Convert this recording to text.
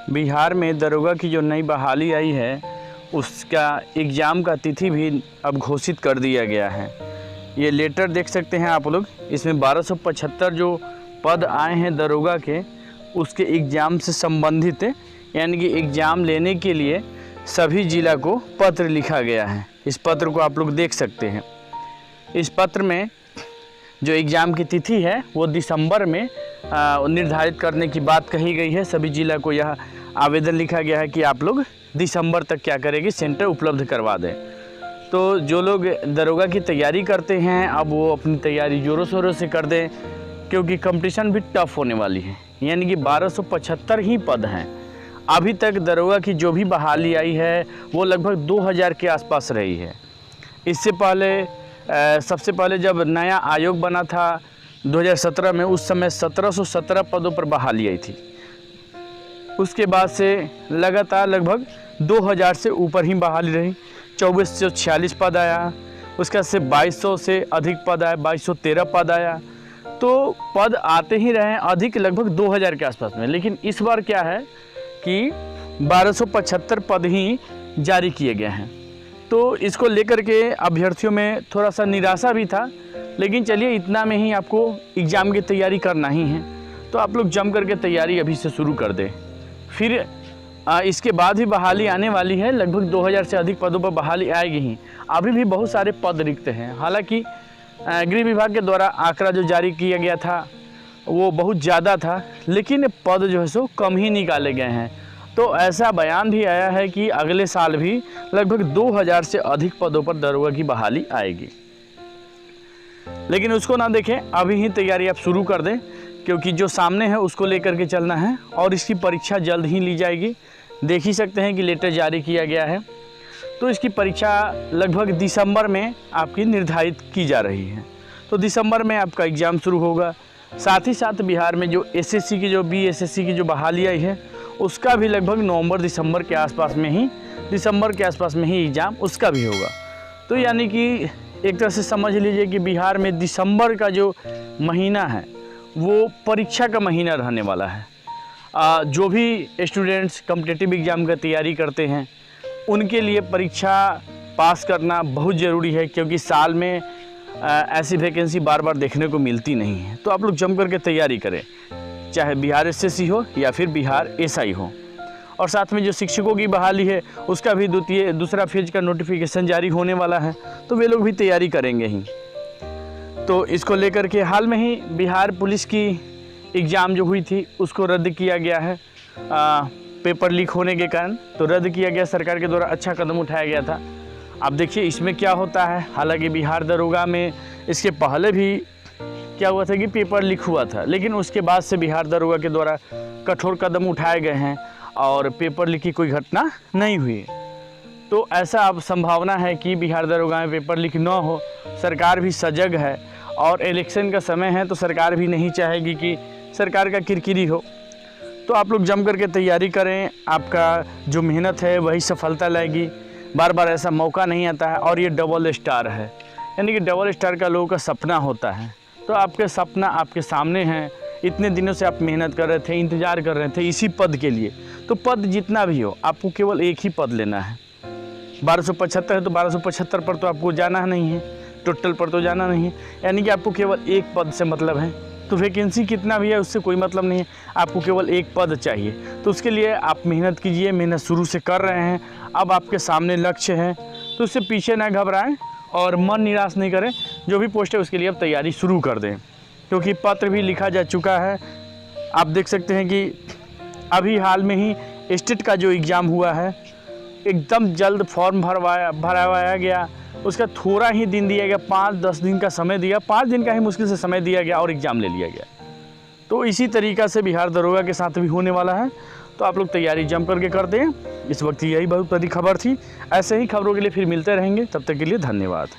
बिहार में दरोगा की जो नई बहाली आई है उसका एग्ज़ाम का तिथि भी अब घोषित कर दिया गया है। ये लेटर देख सकते हैं आप लोग, इसमें 1275 जो पद आए हैं दरोगा के, उसके एग्ज़ाम से संबंधित यानी कि एग्ज़ाम लेने के लिए सभी ज़िला को पत्र लिखा गया है। इस पत्र को आप लोग देख सकते हैं। इस पत्र में जो एग्ज़ाम की तिथि है वो दिसंबर में निर्धारित करने की बात कही गई है। सभी ज़िला को यह आवेदन लिखा गया है कि आप लोग दिसंबर तक क्या करेंगे, सेंटर उपलब्ध करवा दें। तो जो लोग दरोगा की तैयारी करते हैं अब वो अपनी तैयारी ज़ोरों शोरों से कर दें, क्योंकि कंपटीशन भी टफ होने वाली है। यानी कि 1275 ही पद हैं। अभी तक दरोगा की जो भी बहाली आई है वो लगभग 2000 के आसपास रही है। इससे पहले सबसे पहले जब नया आयोग बना था 2017 में, उस समय 1717 पदों पर बहाली आई थी। उसके बाद से लगातार लगभग 2000 से ऊपर ही बहाली रही। 2446 पद आया, उसका से 2200 से अधिक पद आया, 2213 पद आया। तो पद आते ही रहे अधिक, लगभग 2000 के आसपास में। लेकिन इस बार क्या है कि 1275 पद ही जारी किए गए हैं। तो इसको लेकर के अभ्यर्थियों में थोड़ा सा निराशा भी था, लेकिन चलिए इतना में ही आपको एग्ज़ाम की तैयारी करना ही है, तो आप लोग जम करके तैयारी अभी से शुरू कर दें। फिर इसके बाद ही बहाली आने वाली है। लगभग 2000 से अधिक पदों पर बहाली आएगी ही। अभी भी बहुत सारे पद रिक्त हैं। हालांकि गृह विभाग के द्वारा आंकड़ा जो जारी किया गया था वो बहुत ज़्यादा था, लेकिन पद जो है सो कम ही निकाले गए हैं। तो ऐसा बयान भी आया है कि अगले साल भी लगभग 2000 से अधिक पदों पर दरोगा की बहाली आएगी। लेकिन उसको ना देखें, अभी ही तैयारी आप शुरू कर दें, क्योंकि जो सामने है उसको लेकर के चलना है और इसकी परीक्षा जल्द ही ली जाएगी। देख ही सकते हैं कि लेटर जारी किया गया है। तो इसकी परीक्षा लगभग दिसंबर में आपकी निर्धारित की जा रही है। तो दिसंबर में आपका एग्ज़ाम शुरू होगा। साथ ही साथ बिहार में जो एसएससी की, जो बीएसएससी की जो बहाली आई है, उसका भी लगभग नवंबर दिसंबर के आसपास में ही एग्ज़ाम उसका भी होगा। तो यानी कि एक तरह से समझ लीजिए कि बिहार में दिसंबर का जो महीना है वो परीक्षा का महीना रहने वाला है। जो भी स्टूडेंट्स कॉम्पिटिटिव एग्ज़ाम का तैयारी करते हैं उनके लिए परीक्षा पास करना बहुत ज़रूरी है, क्योंकि साल में ऐसी वैकेंसी बार बार देखने को मिलती नहीं है। तो आप लोग जम करके तैयारी करें, चाहे बिहार एसएससी हो या फिर बिहार एसआई हो। और साथ में जो शिक्षकों की बहाली है उसका भी दूसरा फेज का नोटिफिकेशन जारी होने वाला है, तो वे लोग भी तैयारी करेंगे ही। तो इसको लेकर के हाल में ही बिहार पुलिस की एग्ज़ाम जो हुई थी उसको रद्द किया गया है। पेपर लीक होने के कारण तो रद्द किया गया, सरकार के द्वारा अच्छा कदम उठाया गया था। अब देखिए इसमें क्या होता है। हालांकि बिहार दरोगा में इसके पहले भी क्या हुआ था कि पेपर लीक हुआ था, लेकिन उसके बाद से बिहार दरोगा के द्वारा कठोर कदम उठाए गए हैं और पेपर लीक की कोई घटना नहीं हुई। तो ऐसा अब संभावना है कि बिहार दरोगा में पेपर लीक न हो। सरकार भी सजग है और इलेक्शन का समय है, तो सरकार भी नहीं चाहेगी कि सरकार का किरकिरी हो। तो आप लोग जम करके तैयारी करें, आपका जो मेहनत है वही सफलता लाएगी। बार बार ऐसा मौका नहीं आता है। और ये डबल स्टार है, यानी कि डबल स्टार का लोगों का सपना होता है। तो आपके सपना आपके सामने हैं। इतने दिनों से आप मेहनत कर रहे थे, इंतज़ार कर रहे थे इसी पद के लिए। तो पद जितना भी हो आपको केवल एक ही पद लेना है। 1275 है तो 1275 पर तो आपको जाना नहीं है, टोटल पर तो जाना नहीं है। यानी कि आपको केवल एक पद से मतलब है। तो वैकेंसी कितना भी है उससे कोई मतलब नहीं है, आपको केवल एक पद चाहिए। तो उसके लिए आप मेहनत कीजिए, मेहनत शुरू से कर रहे हैं। अब आपके सामने लक्ष्य है, तो उससे पीछे ना घबराएं और मन निराश नहीं करें। जो भी पोस्ट है उसके लिए अब तैयारी शुरू कर दें, क्योंकि पत्र भी लिखा जा चुका है। आप देख सकते हैं कि अभी हाल में ही स्टेट का जो एग्ज़ाम हुआ है एकदम जल्द फॉर्म भरवाया गया। उसका थोड़ा ही दिन दिया गया, 5-10 दिन का समय दिया, 5 दिन का ही मुश्किल से समय दिया गया और एग्ज़ाम ले लिया गया। तो इसी तरीक़ा से बिहार दरोगा के साथ भी होने वाला है। तो आप लोग तैयारी जम करके करते हैं। इस वक्त यही बहुत बड़ी खबर थी। ऐसे ही खबरों के लिए फिर मिलते रहेंगे, तब तक के लिए धन्यवाद।